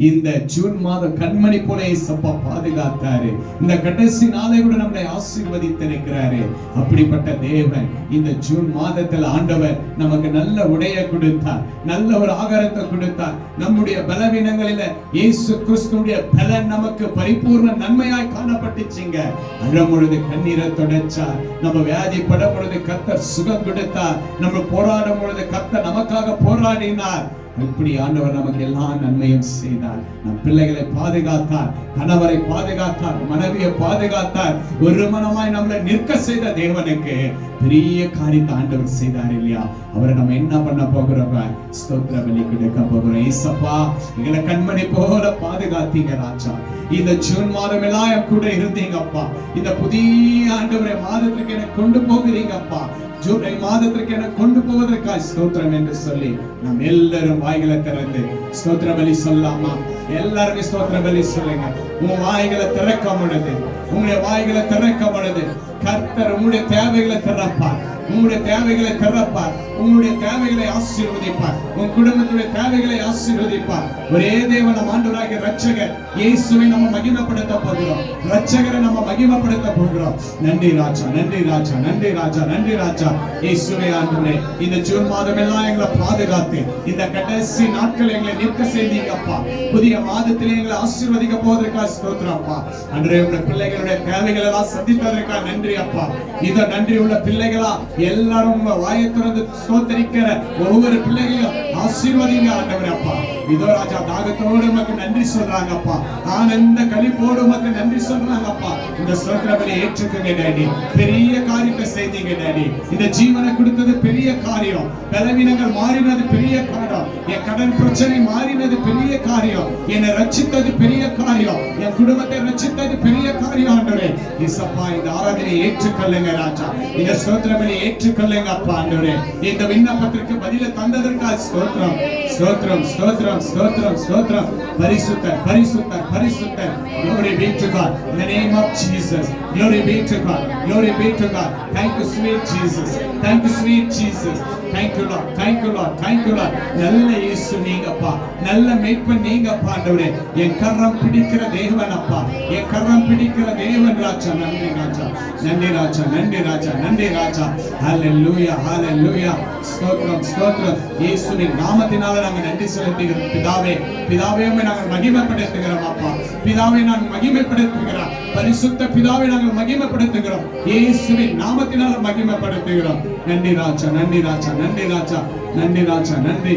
இந்த ஜூன் மாதம் கண்மணி போல ஏசப்பா பாதுகாத்தாரு. இந்த கடைசி நாளை கூட நம்மளை ஆசீர்வதித்திருக்கிறாரு. அப்படிப்பட்ட தேவன் இந்த ஜூன் மாதத்தில் ஆண்டவர் நமக்கு நல்ல உடைய கொடுத்தார், நல்ல ஒரு ஆகாரத்தை கொடுத்தார். நம்முடைய பலவீனங்களில இயேசு கிறிஸ்துவுடைய பலன் நமக்கு பரிபூர்ண நன்மையாய் காணப்பட்டுச்சுங்க. அழும் பொழுது கண்ணீரை தொடச்சார், நம்ம வியாதிப்படும் பொழுது கர்த்தர் சுகம் கொடுத்தார், நம்ம போராடும் பொழுது கர்த்தர் நமக்காக போராடினார். இப்படி ஆண்டவர் நமக்கு எல்லா நன்மையும் செய்தார். நம் பிள்ளைகளை பாதுகாத்தார், கணவரை பாதுகாத்தார், மனைவியை பாதுகாத்தார். ஒரு மனமாய் நம்மளை நிற்க செய்த தேவனுக்கு பெரிய காரியத்தை ஆண்டவர் செய்தார் இல்லையா? அவரை நம்ம என்ன பண்ண போகிறோம்? ஸ்தோத்திர பலி கொடுக்க போகிறோம். ஏசப்பா, எங்களை கண்மணி போல பாதுகாத்தீங்க ராஜா. இந்த ஜூன் மாதம் எல்லாம் கூட இருந்தீங்கப்பா. இந்த புதிய ஆண்டவரை மாதத்துக்கு எனக்கு கொண்டு போகிறீங்கப்பா. ஜூலை மாதத்திற்கு என கொண்டு போவதற்காக ஸ்தோத்திரம் என்று சொல்லி நாம் எல்லாரும் வாய்களை திறந்து ஸ்தோத்திர பலி சொல்லாமா? எல்லாருமே ஸ்தோத்திர பலி சொல்லுங்க. உங்க வாய்களை திறக்க பொழுது, உங்களுடைய வாய்களை திறக்க பொழுது கர்த்தர் உங்களுடைய தேவைகளை திறப்பார், உங்களுடைய தேவைகளை திறப்பார், உங்களுடைய தேவைகளை ஆசீர்வதிப்பார், உங்க குடும்பத்துடைய தேவைகளை ஆசீர்வதிப்பார். ஒரே தேவன் நம் ஆண்டவராகிய இரட்சகர் இயேசுவை நம்ம மகிமைப்படுத்த போகிறோம். இரட்சகரை நம்ம மகிமைப்படுத்த போகிறோம். நன்றி ராஜா, நன்றி ராஜா, நன்றி ராஜா, நன்றி ராஜா. இயேசுவே ஆண்டவரே, இந்த ஜூன் மாதம் எல்லாம் எங்களை பாதுகாத்து இந்த கடைசி நாட்கள் எங்களை நிற்க செய்தீங்கப்பா. புதிய மாதத்திலே எங்களை ஆசீர்வதிக்க போவதற்காக ஸ்தோத்திரம் அப்பா. அன்றைய உள்ள பிள்ளைகளுடைய தேவைகள் எல்லாம் சந்தித்ததற்காக நன்றி அப்பா. இதோ நன்றி உள்ள பிள்ளைகளா எல்லாரும் வாயை திறந்து ஸ்தோத்திரிக்கிற ஒவ்வொரு பிள்ளைகளையும் ஆசீர்வதிங்க ஆண்டவரே அப்பா. இதோ ராஜா தாகத்தோடு உமக்கு நன்றி சொல்றாங்க அப்பா. ஆனந்த களிப்போடு உமக்கு நன்றி சொல்றாங்க அப்பா. இந்த ஸ்தோத்திர பலியை ஏற்றுக்கங்க டாடி. பெரிய காரியத்தை செய்தீங்க டாடி. இந்த ஜீவனை கொடுத்தது பெரிய காரியம், பலவீனங்கள் மாறினது பெரிய காரியம், என் கடன் பிரச்சனை மாறினது பெரிய காரியம், என்னை ரட்சித்தது பெரிய காரியம், என் குடும்பத்தை ரட்சித்தது பெரிய காரியம் ஆண்டவரே. இயேசப்பா, இந்த ஆராதனையை ஏற்றுக்கொள்ளுங்க ராஜா. இந்த ஸ்தோத்திர பலியை ஏற்றுக்கொள்ளுங்க அப்பா ஆண்டவரே. இந்த விண்ணப்பத்திற்கு பதிலை தந்ததற்காக ஸ்தோத்திரம், ஸ்தோத்திரம், ஸ்தோத்திரம், ஸ்தோத்திரம், ஸ்தோத்திரம். பரிசுத்தர், பரிசுத்தர், பரிசுத்தர். Glory be to God. In the name of Jesus. Glory be to God. Glory be to God. Thank you sweet Jesus. Thank you sweet Jesus. Thank you Lord. Thank you Lord. Thank you Lord. நல்ல இயேசு நீங்கப்பா, நல்ல மேய்ப்பன் நீங்கப்பா ஆண்டவரே. என் கரம் பிடிக்கிற தேவன் அப்பா, என் கரம் பிடிக்கிற தேவன் ராஜா. நன்றி ராஜா, நன்றி ராஜா, நன்றி ராஜா, நன்றி ராஜா. ஹalleluya, ஹalleluya. ஸ்தோத்திரம், ஸ்தோத்திரம். இயேசுவின் நாமத்தினால நாங்கள் நன்றி செலுத்துகிறோம் பிதாவே. பிதாவே நாங்கள் மகிமைப்படுத்துகிறோம் அப்பா. பிதாவே நாங்கள் மகிமைப்படுத்துகிறோம். பரிசுத்த பிதாவை நாங்கள் மகிமைப்படுத்துகிறோம். இயேசுவின் நாமத்தினால மகிமைப்படுத்துகிறோம். நன்றி ராஜா, நன்றி ராஜா, நன்றி ராஜா, நன்றி ராஜா, நன்றி.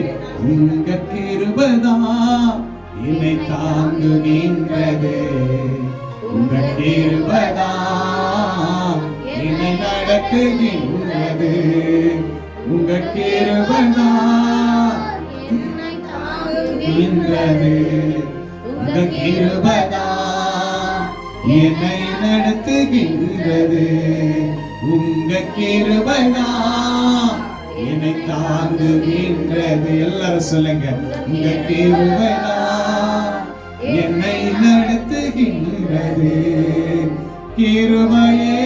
உங்க கிருபைதான் என்னை தாங்குகின்றது, உங்க கிருபைதான் என்னை நடத்துகின்றது, உங்க கிருபைதான் என்னை தாங்குகின்றது, உங்க கிருபைதான் என்னை நடத்துகின்றது, உங்க கிருபைதான் என்னை தாங்குகின்றது. எல்லாரும் சொல்லுங்க, உங்க கிருபைதான் என்னை நடத்துகின்றது. கிருபையே,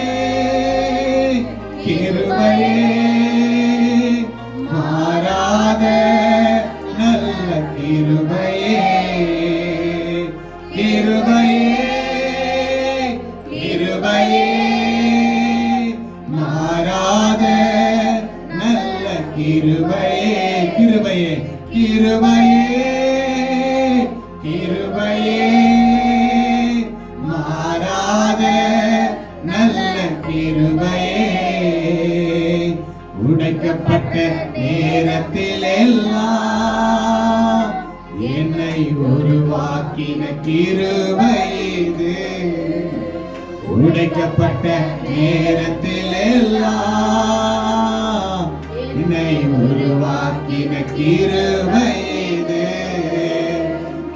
கிருபையே, மாறாத நல்ல கிருபையே, கிருபையே, கிருபையே, மாறாத நல்ல கிருபையே, கிருபையே, கிருபையே, கிருபையே, மாறாத நல்ல கிருபையே. உடைக்கப்பட்ட நேரத்தில் எல்லாம் என்னை உருவாக்கின கிருபை இது. உடைக்கப்பட்ட நேரத்தில் எல்லாம் என்னை உருவாக்கின கிருபை இது.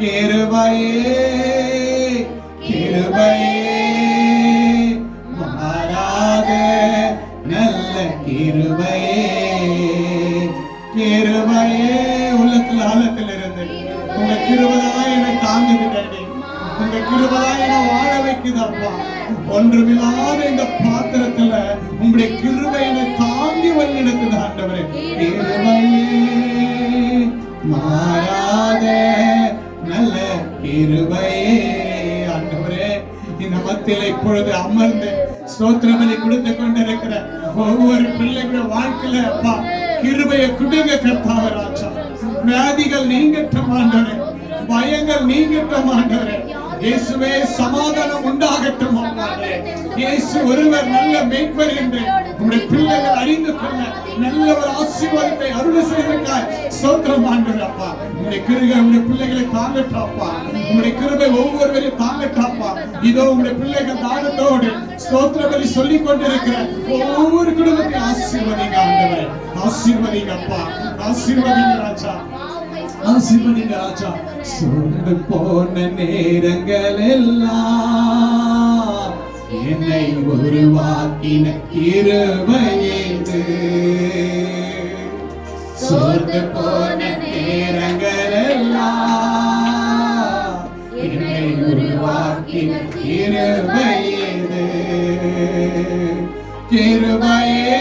கிருபையே, கிருபையே, மாறாத நல்ல கிருபையே, கிருபையே. உள்ளத்தில் ஆழத்தில் இருந்து உங்க கிருபைதான் என்னை தாங்குது டாடி. உங்க கிருபைதான் என்னை வாழ வைக்குது அப்பா. ஒன்றுமில்லாத இந்த பாத்திரத்துல உங்களுடைய கிருபை என்னை தாங்கி வழிநடத்துது ஆண்டவரே. கிருபையே, மாறாத நல்ல கிருபையே. ஆண்டவரே, இந்த மத்தியில இப்பொழுது அமர்ந்து ஸ்தோத்திர பலி கொடுத்து கொண்டிருக்கிற ஒவ்வொரு பிள்ளைகளோட வாழ்க்கையில அப்பா கிருபையை கொடுங்க கர்த்தாவே ராஜா. வியாதிகள் நீங்கட்டும் ஆண்டவரே, பயங்கள் நீங்கட்டும் ஆண்டவரே. இயேசுவே, சமாதானம் உண்டாகட்டும் ஆண்டவரே. இயேசு ஒருவர் நல்ல மேய்ப்பர் என்று உங்களுடைய பிள்ளைகள் அறிந்து கொள்ள நல்ல ஒரு ஆசீர்வாதத்தை அருள் செய்திருக்காய். ஸ்தோத்திரம் ஆண்டவரே. அப்பா உங்களுடைய கிருபை உங்களுடைய பிள்ளைகளை தாங்கட்டும் அப்பா. உங்களுடைய கிருபை ஒவ்வொருவரையும் தாங்கட்டும் அப்பா. இதோ உங்களுடைய பிள்ளைகள் தாகத்தோடு ஸ்தோத்திர பலி சொல்லிக் கொண்டிருக்கிற ஒவ்வொரு குடும்பத்தையும் ஆசீர்வதிங்க ஆண்டவரே. ஆசீர்வதிங்க அப்பா, ஆசீர்வதிங்க ராஜா, ஆசீர்வதிங்க ராஜா. சோர்ந்து போன நேரங்கள் எல்லாம் என்னை உருவாக்கின கிருபையேது. சோர்ந்து போன நேரங்கள் எல்லாம் என்னை உருவாக்கின கிருபையேது. கிருபையே,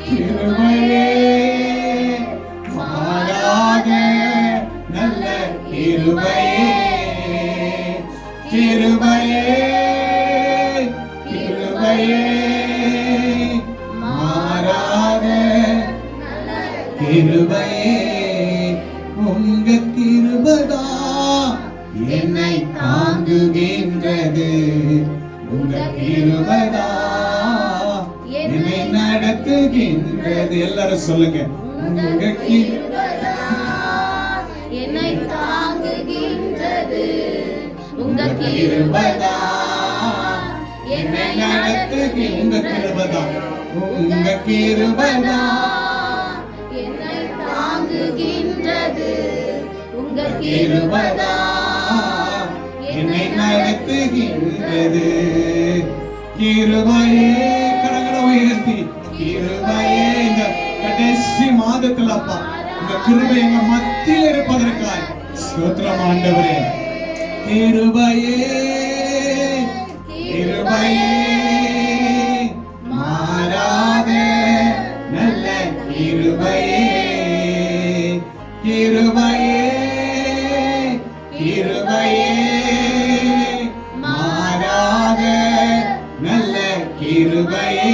கிருபையே, மாறாத நல்ல கிருபையே. கிருபையே, கிருபையே, மாறாத கிருபையே. உங்க கிருபைதா என்னை தாங்குகின்றது. உங்க கிருபைதா என்னை நடத்துகின்றது. எல்லாரும் சொல்லுங்க, உங்க கிருபைதா என்னை தாங்குகின்றது. உங்க கிருபைதா என்னை நடத்துகின்றது. உங்க கிருபைதா, உங்க கிருபைதா என்னை தாங்குகின்றது. உங்க கிருபைதா என்னை நடத்துகின்றது. கிருபையே, கரங்களை உயர்த்தி கிருபையே. இந்த கடைசி மாதத்தில் அப்பா இந்த கிருபை எங்க மத்தியில் இருப்பதற்காய் ஸ்தோத்திரம் ஆண்டவரே. கிருபையே, கிருபையே, மாறாத நல்ல கிருபையே. கிருபையே, கிருபையே, மாறாத நல்ல கிருபையே.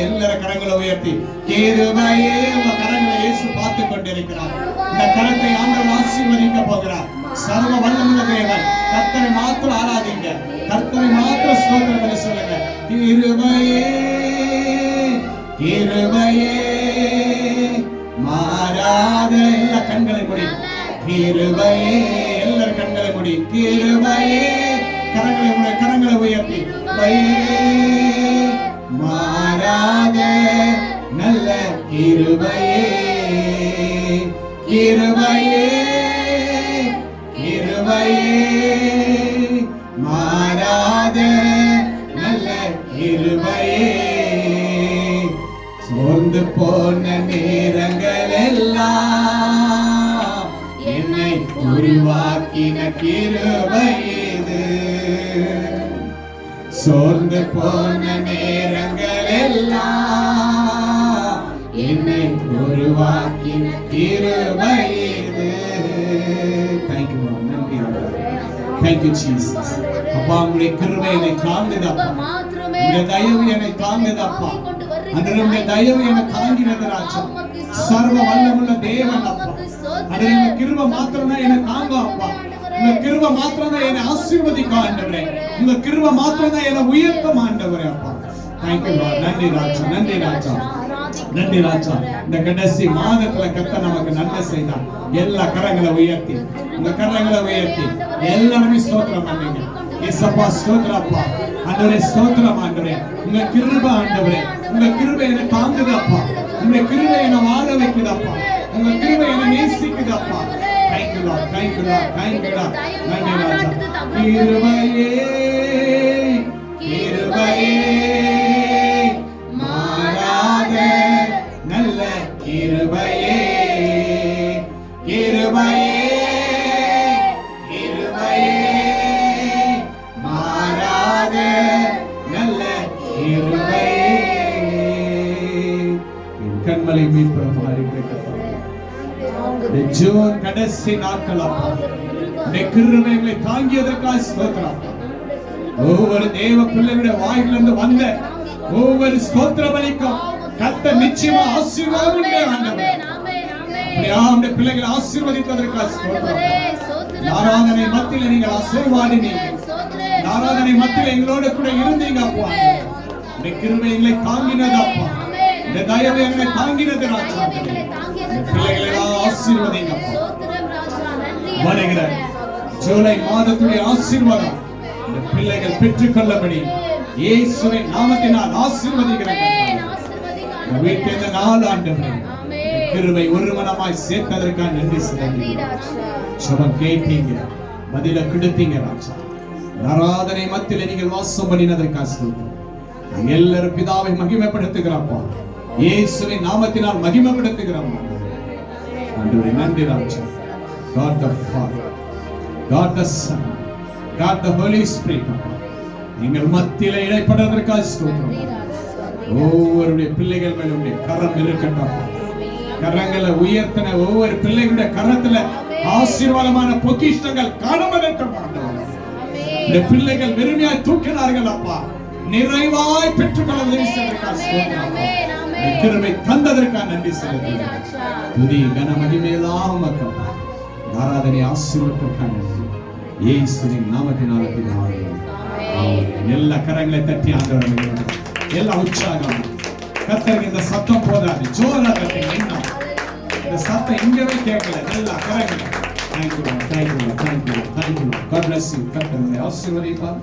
எல்லாரும் கரங்களை உயர்த்தி கிருபையே. உங்க கரங்களை இயேசு பார்த்து கொண்டிருக்கிறார். இந்த கரத்தை ஆண்டவர் ஆசீர்வதிக்க போகிறார். சர்வ வல்லமுள்ள தேவன். கர்த்தரை மாத்திரம் ஆராதிங்க, கர்த்தரை மாத்திரம் ஸ்தோத்திரம் பண்ணி சொல்லுங்க. கிருபையே, கிருபையே, மாறாத. எல்லா கண்களை மூடி கிருபையே. எல்லாரும் கண்களை மூடி கிருபையே. கரங்களை மூடி, கரங்களை உயர்த்தி மாறாத நல்ல கிருபையே. கிருபையே, கிருபையே, மாறாத நல்ல கிருபையே. சோர்ந்து போன நேரங்கள் எல்லாம் என்னை உருவாக்கின கிருபையேது. சோர்ந்து போன நேரங்கள் எல்லாம் என்னை உருவாக்கின கிருபையேது. Thank you Lord. நன்றி ஆண்டவரே. Thank you Jesus. அப்பா உம்முடைய கிருபை என்னை தாங்குது அப்பா. உம்முடைய தயவு என்னை தாங்குது அப்பா. அன்றைய தயவு என்னை தாங்கினது ராஜா. சர்வ வல்லமுள்ள தேவன் அப்பா. அன்றைய கிருபை மாத்திரம் தான் என்னை தாங்கும் அப்பா. உங்க கிருபை மாத்திரம் தான் என்னை ஆசீர்வதிக்கும் ஆண்டவரே. உங்க கிருபை மாத்திரம் தான் என்னை உயர்த்தும் ஆண்டவரே அப்பா. Thank you Lord. நன்றி ராஜா, நன்றி ராஜா, நன்றி ராஜா. இந்த கடைசி மாதத்துல கர்த்தர் நமக்கு நன்மை செய்தார். எல்லா கரங்களை உயர்த்தி, உங்க கரங்களை உயர்த்தி எல்லாருமே ஸ்தோத்திரம் பண்ணுங்க. இயேசப்பா ஸ்தோத்திரம் அப்பா. ஆண்டவரே ஸ்தோத்திரம் ஆண்டவரே. உங்க கிருபை ஆண்டவரே, உங்க கிருபை என்னை தாங்குது அப்பா. உங்க கிருபை என்னை வாழ வைக்குது அப்பா. உங்க கிருபை என்னை நேசிக்குது அப்பா. Thank you Lord, thank you Lord, thank you Lord. நன்றி ராஜா. கிருபையே, கிருபையே, மாறாத நல்ல கிருபையே. கிருபையே, கிருபையே, மாறாத நல்ல கிருபையே. என் கண்மலை மீட்புறமாக இருக்கிற ஜூன் கடைசி நாட்கள் அப்பா உம்முடைய கிருபை எங்களை தாங்கியதற்காக ஸ்தோத்திரம். ஒவ்வொரு தேவ பிள்ளைகளுடைய வாயிலிருந்து வந்த ஒவ்வொரு ஸ்தோத்திர பலிக்கும் கர்த்தர் நிச்சயமா ஆசீர்வாதம் உண்டு ஆண்டவரே. நம்முடைய பிள்ளைகளை ஆசீர்வதிப்பதற்காக ஸ்தோத்திரம். ஆராதனை மத்தியில் நீங்கள் ஆசீர்வாதினீங்க. ஆராதனை மத்தியில் எங்களோட கூட இருந்தீங்க அப்பா. உம்முடைய கிருபை எங்களை தாங்கினது அப்பா. இந்த தயவு எங்களை தாங்கினது ராஜா. பிள்ளைகளை ஆசீர்வதிங்க அப்பா. வருகிற ஜூலை மாதத்துடைய ஆசீர்வாதம் இந்த பிள்ளைகள் பெற்றுக்கொள்ளபடி இயேசுவின் நாமத்தினால் ஆசீர்வதிக்கிறேன். வீட்டில் இந்த 4 ஆண்டுகள் கிருபை ஒரு மனமாய் சேர்த்ததற்காக நன்றி செலுத்துகிறேன். ஜெபம் கேட்டீங்க, பதில கொடுத்தீங்க ராஜா. ஆராதனை மத்தியிலே நீங்கள் வாசம் பண்ணினதற்காக ஸ்தோத்திரம். நாங்கள் எல்லாரும் பிதாவை மகிமைப்படுத்துகிறோம். இயேசுவின் நாமத்தினால் மகிமைப்படுத்துகிறோம். ஆண்டவரே நன்றி ராஜா. God the Father, God the Son, God the Holy Spirit. நீங்கள் மத்தியிலே இடைப்படுவதற்காக ஸ்தோத்திரம். ஒவ்வொரு பிள்ளைகள் மேலும் உம்முடைய கரம் இருக்கட்டும். கரங்களை உயர்த்தின ஒவ்வொரு பிள்ளைகளுடைய கரத்துல ஆசீர்வாதமான பொக்கிஷங்கள் காணப்படட்டும். இந்த பிள்ளைகள் வெறுமையாய் தூக்கினார்கள் அப்பா, நிறைவாய் பெற்றுக்கொள்ள உதவி செய்வதற்காக ஸ்தோத்திரம். கிருபை தந்ததற்காக நன்றி செலுத்துகிறேன். துதி கன மகிமையெல்லாம் உமக்கு. ஆராதனை ஆசீர்வதிப்பதற்காக நன்றி. இயேசுவின் நாமத்தினால பிதாவே. ஆமென். எல்லா கரங்களை தட்டி ஆண்டவரே, எல்லா உற்சாகம் கர்த்தருக்கு இந்த சத்தம் போதாது. ஜோரா தட்டி இன்னும் இந்த சத்தம் இங்கவே கேட்கல. எல்லா கரங்களை Thank you, Lord. Thank you, Lord. Thank you, Lord. Thank you, Lord. God bless you. கர்த்தர் உங்களை ஆசீர்வதிப்பார்.